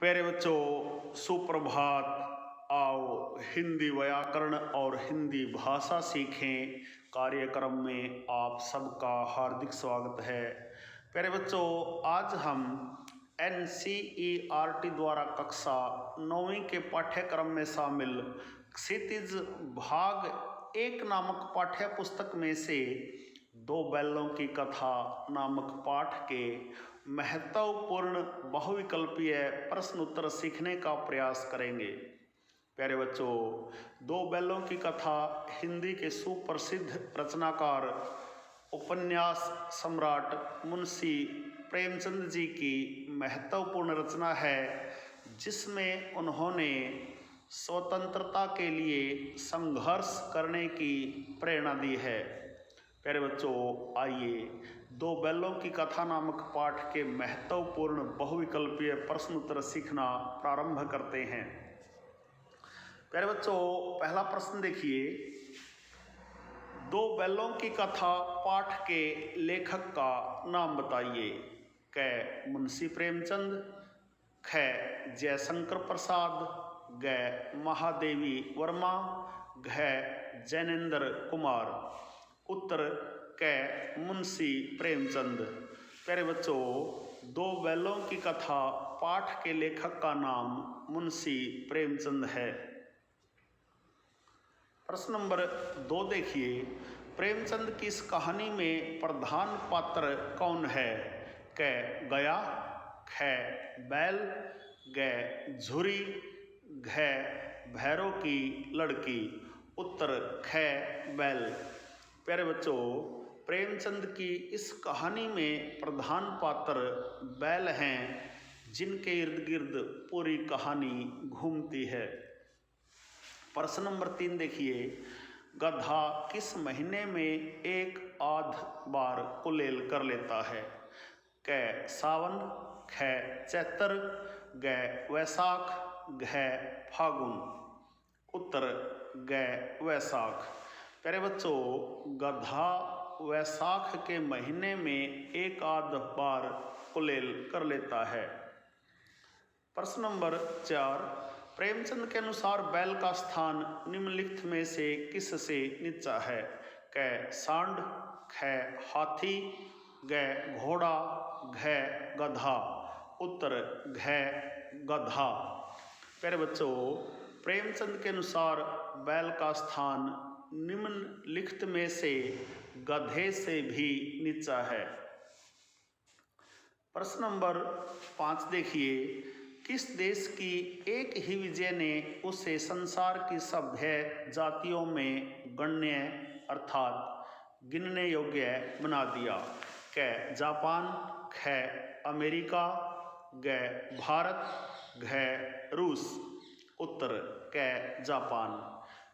प्यारे बच्चों, सुप्रभात। आओ हिंदी व्याकरण और हिंदी भाषा सीखें कार्यक्रम में आप सबका हार्दिक स्वागत है। प्यारे बच्चों, आज हम NCERT द्वारा कक्षा 9वीं के पाठ्यक्रम में शामिल क्षितिज भाग 1 नामक पाठ्य पुस्तक में से दो बैलों की कथा नामक पाठ के महत्वपूर्ण बहुविकल्पीय प्रश्न उत्तर सीखने का प्रयास करेंगे। प्यारे बच्चों, दो बैलों की कथा हिंदी के सुप्रसिद्ध रचनाकार उपन्यास सम्राट मुंशी प्रेमचंद जी की महत्वपूर्ण रचना है, जिसमें उन्होंने स्वतंत्रता के लिए संघर्ष करने की प्रेरणा दी है। प्यारे बच्चों, आइए दो बैलों की कथा नामक पाठ के महत्वपूर्ण बहुविकल्पीय प्रश्न उत्तर सीखना प्रारंभ करते हैं। प्यारे बच्चों, पहला प्रश्न देखिए। दो बैलों की कथा पाठ के लेखक का नाम बताइए। क मुंशी प्रेमचंद, ख जयशंकर प्रसाद, ग महादेवी वर्मा, घ जैनेन्द्र कुमार। उत्तर क मुंशी प्रेमचंद। प्यारे बच्चों, दो बैलों की कथा पाठ के लेखक का नाम मुंशी प्रेमचंद है। प्रश्न नंबर 2 देखिए। प्रेमचंद की इस कहानी में प्रधान पात्र कौन है? क गया, ख बैल, ग झुरी, घ भैरों की लड़की। उत्तर ख बैल। प्यारे बच्चों, प्रेमचंद की इस कहानी में प्रधान पात्र बैल हैं, जिनके इर्द गिर्द पूरी कहानी घूमती है। प्रश्न नंबर 3 देखिए। गधा किस महीने में एक आध बार कुलेल कर लेता है? क सावन, ख चैत्र, ग वैशाख, घ फागुन। उत्तर ग वैशाख। प्यारे बच्चों, गधा वैशाख के महीने में एक आध बार कुलेल कर लेता है। प्रश्न नंबर 4। प्रेमचंद के अनुसार बैल का स्थान निम्नलिखित में से किस से नीचा है? क सांड, ख हाथी, ग घोड़ा, घ गधा। उत्तर घ गधा। प्यारे बच्चों, प्रेमचंद के अनुसार बैल का स्थान निम्नलिखित में से गधे से भी नीचा है। प्रश्न नंबर 5 देखिए। किस देश की एक ही विजय ने उसे संसार की सभ्य जातियों में गण्य अर्थात गिनने योग्य बना दिया? क जापान, ख अमेरिका, ग भारत, घ रूस। उत्तर क जापान।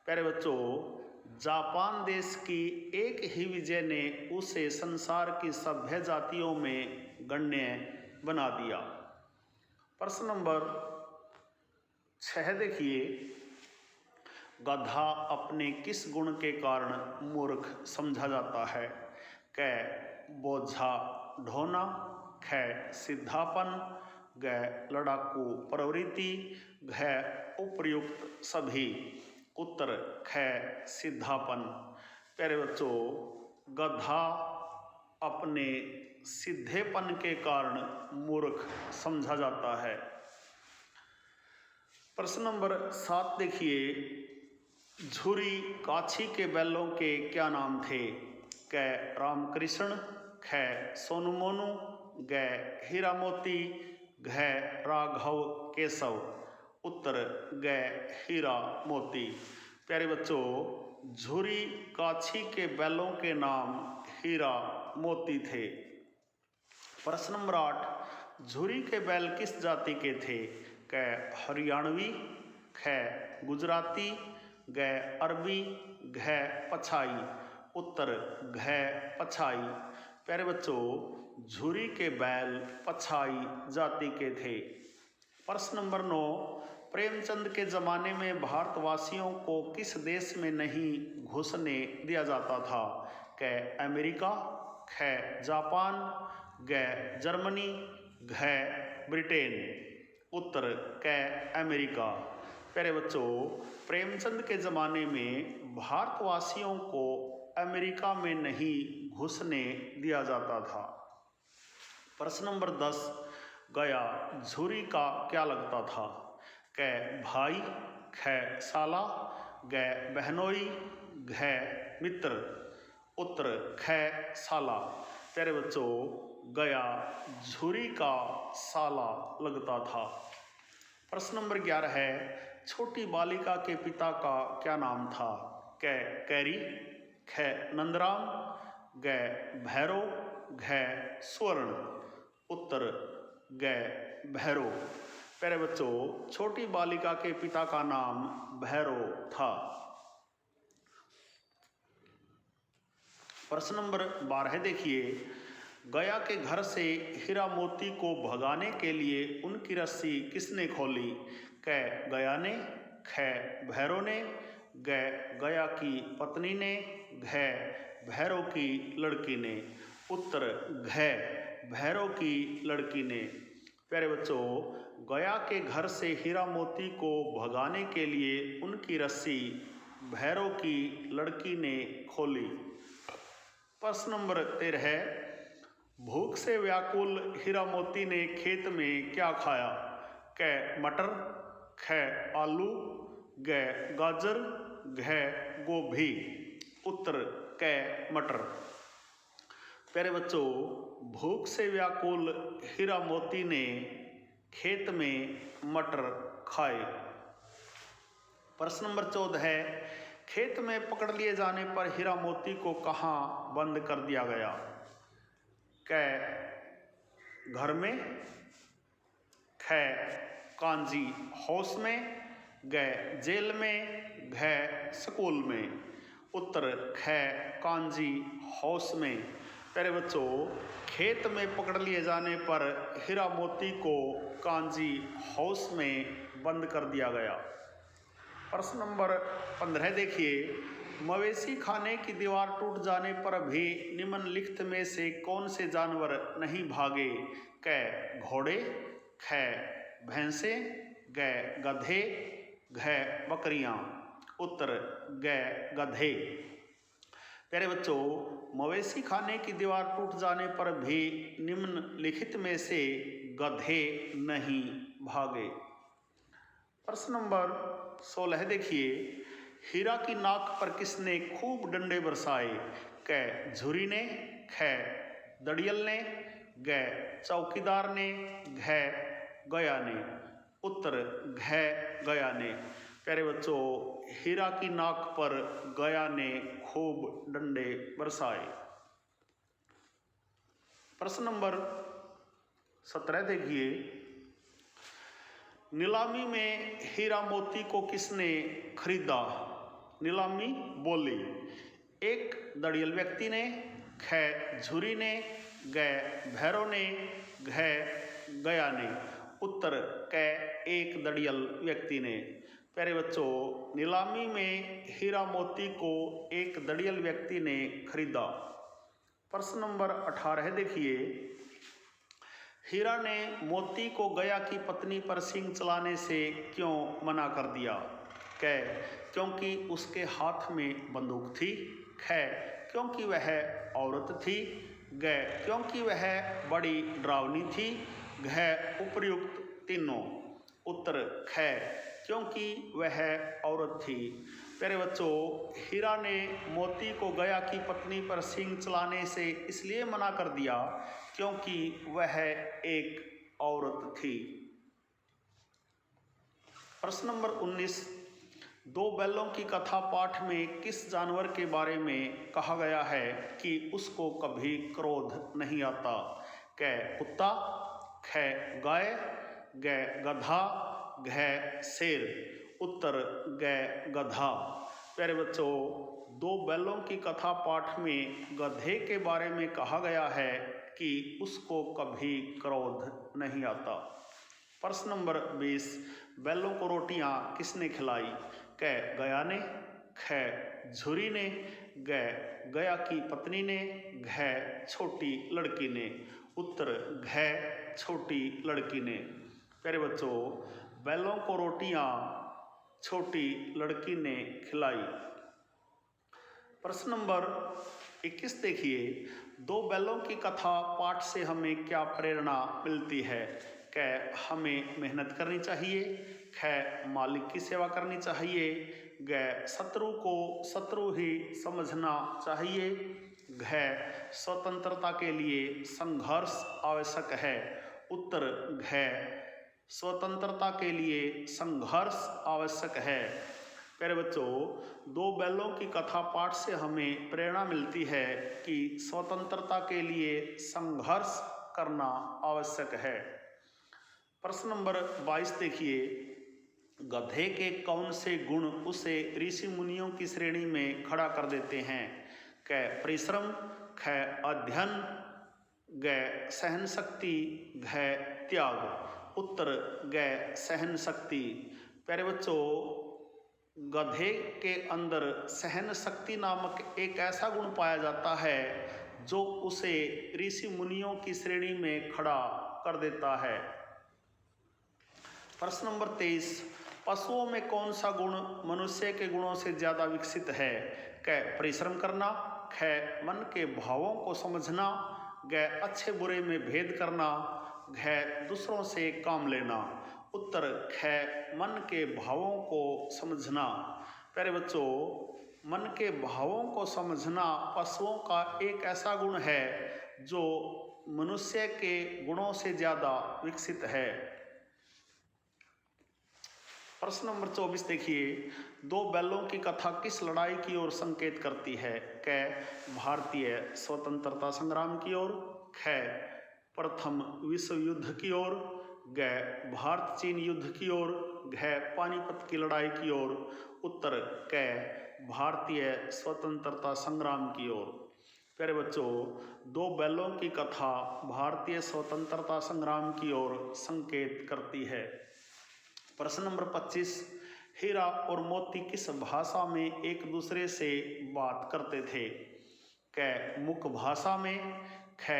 प्यारे बच्चों, जापान देश की एक ही विजय ने उसे संसार की सभ्य जातियों में गण्य बना दिया। प्रश्न नंबर 6 देखिए। गधा अपने किस गुण के कारण मूर्ख समझा जाता है? क बोझा ढोना, ख सिद्धापन, ग लड़ाकू प्रवृत्ति, घ उपर्युक्त सभी। उत्तर ख सिद्धापन। प्यारे बच्चों, गधा अपने सीधेपन के कारण मूर्ख समझा जाता है। प्रश्न नंबर 7 देखिए। झुरी काछी के बैलों के क्या नाम थे? क रामकृष्ण, ख सोनू मोनू, ग हीरा मोती, घ राघव केशव। उत्तर ग हीरा मोती। प्यारे बच्चों, झुरी काछी के बैलों के नाम हीरा मोती थे। प्रश्न नंबर 8। झुरी के बैल किस जाति के थे? क हरियाणवी, ख गुजराती, ग अरबी, घ पछाई। उत्तर घ पछाई। प्यारे बच्चों, झुरी के बैल पछाई जाति के थे। प्रश्न नंबर 9। प्रेमचंद के ज़माने में भारतवासियों को किस देश में नहीं घुसने दिया जाता था? क अमेरिका, ख जापान, ग जर्मनी, घ ब्रिटेन। उत्तर कै अमेरिका। प्यारे बच्चों, प्रेमचंद के ज़माने में भारतवासियों को अमेरिका में नहीं घुसने दिया जाता था। प्रश्न नंबर 10, गया झुरी का क्या लगता था? कै भाई, ख साला, ग बहनोई, घ मित्र। उत्तर ख साला। प्यारे बच्चों, गया झुरी का साला लगता था। प्रश्न नंबर 11 है, छोटी बालिका के पिता का क्या नाम था? कै कैरी, ख नंदराम, ग भैरव, घ स्वर्ण। उत्तर ग भैरव। प्यारे बच्चों, छोटी बालिका के पिता का नाम भैरव था। प्रश्न नंबर 12 देखिए, गया के घर से हीरा मोती को भगाने के लिए उनकी रस्सी किसने खोली? कै गया ने, ख भैरव ने, ग गया की पत्नी ने, घ भैरव की लड़की ने। उत्तर घ भैरव की लड़की ने। प्यारे बच्चों, गया के घर से हीरा मोती को भगाने के लिए उनकी रस्सी भैरव की लड़की ने खोली। प्रश्न नंबर 13 है, भूख से व्याकुल हीरा मोती ने खेत में क्या खाया? कै मटर, ख आलू, ग गाजर, घ गोभी। उत्तर कै मटर। प्यारे बच्चों, भूख से व्याकुल हीरा मोती ने खेत में मटर खाए। प्रश्न नंबर 14 है, खेत में पकड़ लिए जाने पर हीरा मोती को कहाँ बंद कर दिया गया? कै घर में, ख कांजी हाउस में, ग जेल में, घ स्कूल में। उत्तर ख कांजी हाउस में। प्यारे बच्चों, खेत में पकड़ लिए जाने पर हीरा मोती को कांजी हाउस में बंद कर दिया गया। प्रश्न नंबर 15 देखिए, मवेशी खाने की दीवार टूट जाने पर भी निम्नलिखित में से कौन से जानवर नहीं भागे? कै घोड़े, ख भैंसे, ग गधे, घ बकरियां। उत्तर ग गधे। प्यारे बच्चों, मवेशी खाने की दीवार टूट जाने पर भी निम्नलिखित में से गधे नहीं भागे। प्रश्न नंबर 16 देखिए, हीरा की नाक पर किसने खूब डंडे बरसाए? कै झुरी ने, ख दड़ियल ने, ग चौकीदार ने, घ गया ने। उत्तर घ गया ने। प्यारे बच्चों, हीरा की नाक पर गया ने खूब डंडे बरसाए। प्रश्न नंबर 17 देखिए, नीलामी में हीरा मोती को किसने खरीदा? नीलामी बोली, एक दड़ियल व्यक्ति ने, ख झुरी ने, ग भैरव ने, घ गया ने। उत्तर कै एक दड़ियल व्यक्ति ने। प्यारे बच्चों, नीलामी में हीरा मोती को एक दड़ियल व्यक्ति ने खरीदा। प्रश्न नंबर 18 देखिए, हीरा ने मोती को गया की पत्नी पर सींग चलाने से क्यों मना कर दिया? कै क्योंकि उसके हाथ में बंदूक थी, ख क्योंकि वह औरत थी, ग क्योंकि वह बड़ी डरावनी थी, घ उपर्युक्त तीनों। उत्तर ख क्योंकि वह औरत थी। प्यारे बच्चों, हीरा ने मोती को गया की पत्नी पर सींग चलाने से इसलिए मना कर दिया क्योंकि वह एक औरत थी। प्रश्न नंबर 19, दो बैलों की कथा पाठ में किस जानवर के बारे में कहा गया है कि उसको कभी क्रोध नहीं आता? कै कुत्ता, ख गाय, ग गधा, घ शेर। उत्तर ग गधा। प्यारे बच्चों, दो बैलों की कथा पाठ में गधे के बारे में कहा गया है कि उसको कभी क्रोध नहीं आता। प्रश्न नंबर 20, बैलों को रोटियां किसने खिलाई? कै गया ने, ख झुरी ने, ग गया की पत्नी ने, घ छोटी लड़की ने। उत्तर घ छोटी लड़की ने। प्यारे बच्चों, बैलों को रोटियां छोटी लड़की ने खिलाई। प्रश्न नंबर 21 देखिए, दो बैलों की कथा पाठ से हमें क्या प्रेरणा मिलती है? क, हमें मेहनत करनी चाहिए। ख, मालिक की सेवा करनी चाहिए। ग, शत्रु को शत्रु ही समझना चाहिए। घ, स्वतंत्रता के लिए संघर्ष आवश्यक है। उत्तर घ, स्वतंत्रता के लिए संघर्ष आवश्यक है। प्यारे बच्चों, दो बैलों की कथा पाठ से हमें प्रेरणा मिलती है कि स्वतंत्रता के लिए संघर्ष करना आवश्यक है। प्रश्न नंबर 22 देखिए, गधे के कौन से गुण उसे ऋषि मुनियों की श्रेणी में खड़ा कर देते हैं? क, परिश्रम। ख, अध्ययन। ग, सहन शक्ति। घ, त्याग। उत्तर ग, सहन शक्ति। प्यारे बच्चों, गधे के अंदर सहन शक्ति नामक एक ऐसा गुण पाया जाता है जो उसे ऋषि मुनियों की श्रेणी में खड़ा कर देता है। प्रश्न नंबर 23, पशुओं में कौन सा गुण मनुष्य के गुणों से ज्यादा विकसित है? क, परिश्रम करना। ख, मन के भावों को समझना। ग, अच्छे बुरे में भेद करना। घ, दूसरों से काम लेना। उत्तर ख, मन के भावों को समझना। प्यारे बच्चों, मन के भावों को समझना पशुओं का एक ऐसा गुण है जो मनुष्य के गुणों से ज्यादा विकसित है। प्रश्न नंबर 24 देखिए, दो बैलों की कथा किस लड़ाई की ओर संकेत करती है? क, भारतीय स्वतंत्रता संग्राम की ओर। ख, प्रथम विश्व युद्ध की ओर। ग, भारत चीन युद्ध की ओर। घ, पानीपत की लड़ाई की ओर। उत्तर क, भारतीय स्वतंत्रता संग्राम की ओर। प्यारे बच्चों, दो बैलों की कथा भारतीय स्वतंत्रता संग्राम की ओर संकेत करती है। प्रश्न नंबर 25, हीरा और मोती किस भाषा में एक दूसरे से बात करते थे? क, मुख भाषा में। ख,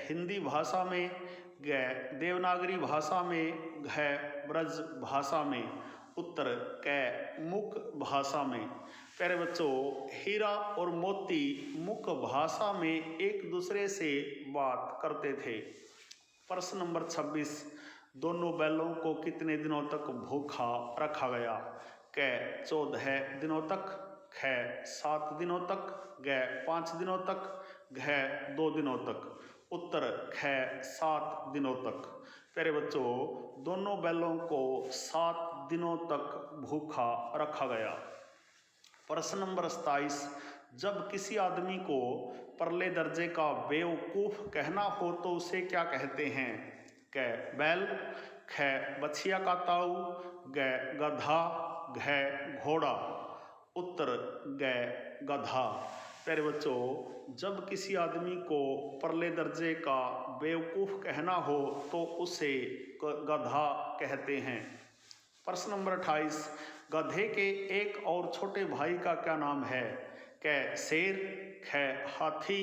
हिंदी भाषा में। ग, देवनागरी भाषा में। घ, ब्रज भाषा में। उत्तर क, मुख भाषा में। प्यारे बच्चों, हीरा और मोती मुख भाषा में एक दूसरे से बात करते थे। प्रश्न नंबर 26, दोनों बैलों को कितने दिनों तक भूखा रखा गया? क, 14 दिनों तक। ख, 7 दिनों तक। ग, 5 दिनों तक। घ, 2 दिनों तक। उत्तर ख, 7 दिनों तक। प्यारे बच्चों, दोनों बैलों को 7 दिनों तक भूखा रखा गया। प्रश्न नंबर 27, जब किसी आदमी को परले दर्जे का बेवकूफ कहना हो तो उसे क्या कहते हैं? क, बैल। ख, बछिया का ताऊ। ग, गधा। घ, घोड़ा। उत्तर ग, गधा। प्यारे बच्चों, जब किसी आदमी को परले दर्जे का बेवकूफ कहना हो तो उसे गधा कहते हैं। प्रश्न नंबर 28, गधे के एक और छोटे भाई का क्या नाम है? क, शेर। ख, हाथी।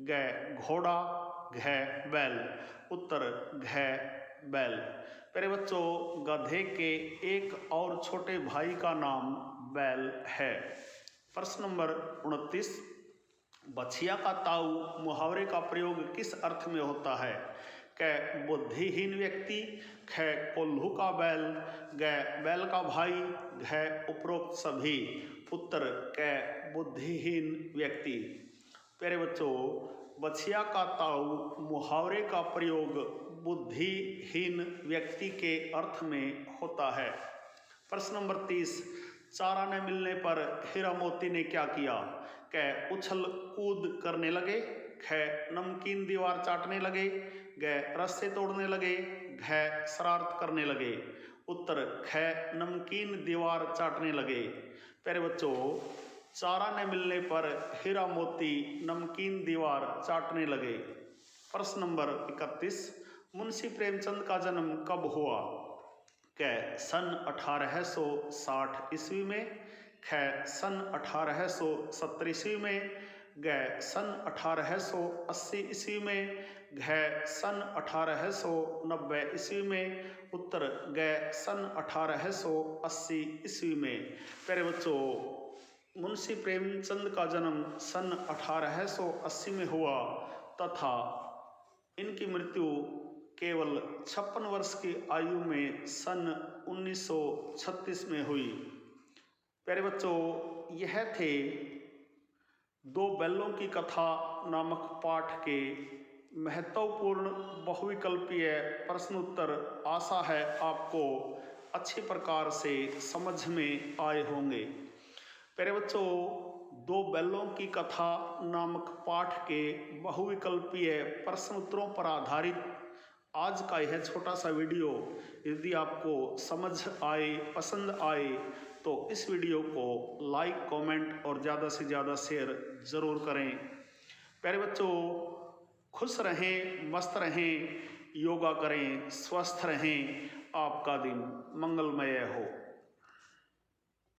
ग, घोड़ा। घ, बैल। उत्तर घ, बैल। प्यारे बच्चों, गधे के एक और छोटे भाई का नाम बैल है। प्रश्न नंबर 29, बछिया का ताऊ मुहावरे का प्रयोग किस अर्थ में होता है? क, बुद्धिहीन व्यक्ति। ख, कोल्हू का बैल। ग, बैल का भाई। घ, उपरोक्त सभी। उत्तर क, बुद्धिहीन व्यक्ति। प्यारे बच्चों, बछिया का ताऊ मुहावरे का प्रयोग बुद्धिहीन व्यक्ति के अर्थ में होता है। प्रश्न नंबर 30, चारा न मिलने पर हीरा मोती ने क्या किया? क, उछल कूद करने लगे। ख, नमकीन दीवार चाटने लगे। ग, रस्से तोड़ने लगे। घ, शरारत करने लगे। उत्तर ख, नमकीन दीवार चाटने लगे। प्यारे बच्चों, चारा न मिलने पर हीरा मोती नमकीन दीवार चाटने लगे। प्रश्न नंबर 31, मुंशी प्रेमचंद का जन्म कब हुआ? क, सन 1860 ईस्वी में। ख, सन 1870 ईस्वी में। ग, सन 1880 ईस्वी में। घ सन 1890 ईस्वी में, उत्तर ग सन 1880 ईस्वी में। प्यारे बच्चों, मुंशी प्रेमचंद का जन्म सन 1880 में हुआ तथा इनकी मृत्यु केवल 56 वर्ष की आयु में सन 1936 में हुई। प्यारे बच्चों, यह थे दो बैलों की कथा नामक पाठ के महत्वपूर्ण बहुविकल्पीय प्रश्न उत्तर। आशा है आपको अच्छी प्रकार से समझ में आए होंगे। प्यारे बच्चों, दो बैलों की कथा नामक पाठ के बहुविकल्पीय प्रश्न उत्तरों पर आधारित आज का यह छोटा सा वीडियो यदि आपको समझ आए, पसंद आए, तो इस वीडियो को लाइक, कमेंट और ज़्यादा से ज़्यादा शेयर ज़रूर करें। प्यारे बच्चों, खुश रहें, मस्त रहें, योगा करें, स्वस्थ रहें, आपका दिन मंगलमय हो।